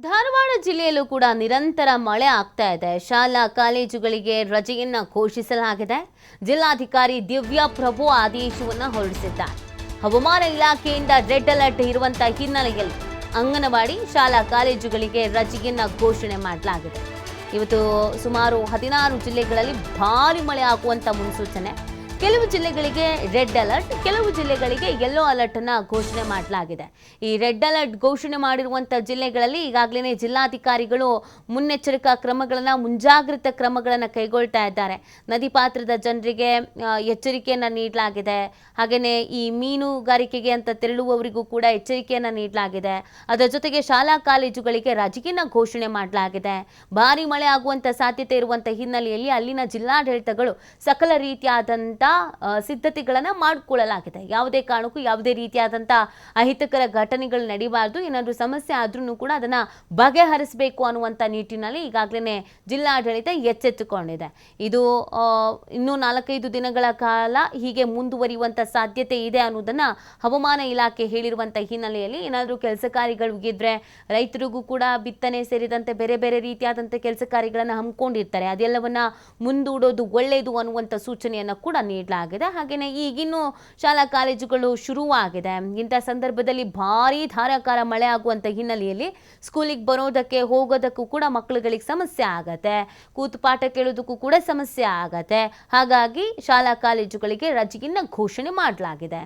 ಧಾರವಾಡ ಜಿಲ್ಲೆಯಲ್ಲೂ ಕೂಡ ನಿರಂತರ ಮಳೆ ಆಗ್ತಾ ಇದೆ. ಶಾಲಾ ಕಾಲೇಜುಗಳಿಗೆ ರಜೆಯನ್ನ ಘೋಷಿಸಲಾಗಿದೆ. ಜಿಲ್ಲಾಧಿಕಾರಿ ದಿವ್ಯಾ ಪ್ರಭು ಆದೇಶವನ್ನ ಹೊರಡಿಸಿದ್ದಾರೆ. ಹವಾಮಾನ ಇಲಾಖೆಯಿಂದ ರೆಡ್ ಅಲರ್ಟ್ ಇರುವಂತಹ ಹಿನ್ನೆಲೆಯಲ್ಲಿ ಅಂಗನವಾಡಿ ಶಾಲಾ ಕಾಲೇಜುಗಳಿಗೆ ರಜೆಯನ್ನ ಘೋಷಣೆ ಮಾಡಲಾಗಿದೆ. ಇವತ್ತು ಸುಮಾರು 16 ಜಿಲ್ಲೆಗಳಲ್ಲಿ ಭಾರಿ ಮಳೆ ಆಗುವಂತ ಮುನ್ಸೂಚನೆ. ಕೆಲವು ಜಿಲ್ಲೆಗಳಿಗೆ ರೆಡ್ ಅಲರ್ಟ್, ಕೆಲವು ಜಿಲ್ಲೆಗಳಿಗೆ ಯೆಲ್ಲೋ ಅಲರ್ಟ್ ಅನ್ನ ಘೋಷಣೆ ಮಾಡಲಾಗಿದೆ. ಈ ರೆಡ್ ಅಲರ್ಟ್ ಘೋಷಣೆ ಮಾಡಿರುವಂತಹ ಜಿಲ್ಲೆಗಳಲ್ಲಿ ಈಗಾಗಲೇ ಜಿಲ್ಲಾಧಿಕಾರಿಗಳು ಮುನ್ನೆಚ್ಚರಿಕಾ ಕ್ರಮಗಳನ್ನ, ಮುಂಜಾಗ್ರತಾ ಕ್ರಮಗಳನ್ನ ಕೈಗೊಳ್ತಾ ಇದ್ದಾರೆ. ನದಿ ಪಾತ್ರದ ಜನರಿಗೆ ಎಚ್ಚರಿಕೆಯನ್ನ ನೀಡಲಾಗಿದೆ. ಹಾಗೆಯೇ ಈ ಮೀನುಗಾರಿಕೆಗೆ ಅಂತ ತೆರಳುವವರಿಗೂ ಕೂಡ ಎಚ್ಚರಿಕೆಯನ್ನ ನೀಡಲಾಗಿದೆ. ಅದರ ಜೊತೆಗೆ ಶಾಲಾ ಕಾಲೇಜುಗಳಿಗೆ ರಜೆಯನ್ನ ಘೋಷಣೆ ಮಾಡಲಾಗಿದೆ. ಭಾರಿ ಮಳೆ ಆಗುವಂತ ಸಾಧ್ಯತೆ ಇರುವಂತ ಹಿನ್ನೆಲೆಯಲ್ಲಿ ಅಲ್ಲಿನ ಜಿಲ್ಲಾಡಳಿತಗಳು ಸಕಲ ರೀತಿಯಾದಂತ ಸಿದ್ಧತೆಗಳನ್ನ ಮಾಡಿಕೊಳ್ಳಲಾಗಿದೆ. ಯಾವುದೇ ಕಾರಣಕ್ಕೂ ಯಾವುದೇ ರೀತಿಯಾದಂತ ಅಹಿತಕರ ಘಟನೆಗಳು ನಡೀಬಾರದು. ಏನಾದರೂ ಸಮಸ್ಯೆ ಆದ್ರೂ ಕೂಡ ಅದನ್ನ ಬಗೆಹರಿಸಬೇಕು ಅನ್ನುವಂತ ನಿಟ್ಟಿನಲ್ಲಿ ಈಗಾಗಲೇ ಜಿಲ್ಲಾಡಳಿತ ಎಚ್ಚೆತ್ತುಕೊಂಡಿದೆ. ಇದು ಇನ್ನೂ 4-5 ದಿನಗಳ ಕಾಲ ಹೀಗೆ ಮುಂದುವರಿಯುವಂತ ಸಾಧ್ಯತೆ ಇದೆ ಅನ್ನೋದನ್ನ ಹವಾಮಾನ ಇಲಾಖೆ ಹೇಳಿರುವಂತ ಹಿನ್ನೆಲೆಯಲ್ಲಿ ಏನಾದರೂ ಕೆಲಸ ಕಾರ್ಯಗಳು ಇದ್ರೆ ರೈತರಿಗೂ ಕೂಡ ಬಿತ್ತನೆ ಸೇರಿದಂತೆ ಬೇರೆ ಬೇರೆ ರೀತಿಯಾದಂಥ ಕೆಲಸ ಕಾರ್ಯಗಳನ್ನು ಹಮ್ಮಿಕೊಂಡಿರ್ತಾರೆ. ಅದೆಲ್ಲವನ್ನ ಮುಂದೂಡೋದು ಒಳ್ಳೆಯದು ಅನ್ನುವಂಥ ಸೂಚನೆಯನ್ನು ಕೂಡ ನೀಡಲಾಗಿದೆ. ಹಾಗೆಯೇ ಈಗಿನ್ನೂ ಶಾಲಾ ಕಾಲೇಜುಗಳು ಶುರುವಾಗಿದೆ. ಇಂಥ ಸಂದರ್ಭದಲ್ಲಿ ಭಾರೀ ಧಾರಾಕಾರ ಮಳೆ ಆಗುವಂಥ ಹಿನ್ನೆಲೆಯಲ್ಲಿ ಸ್ಕೂಲಿಗೆ ಬರೋದಕ್ಕೆ ಹೋಗೋದಕ್ಕೂ ಕೂಡ ಮಕ್ಕಳುಗಳಿಗೆ ಸಮಸ್ಯೆ ಆಗತ್ತೆ. ಕೂತು ಪಾಠ ಕೇಳೋದಕ್ಕೂ ಕೂಡ ಸಮಸ್ಯೆ ಆಗತ್ತೆ. ಹಾಗಾಗಿ ಶಾಲಾ ಕಾಲೇಜುಗಳಿಗೆ ರಜೆಯನ್ನ ಘೋಷಣೆ ಮಾಡಲಾಗಿದೆ.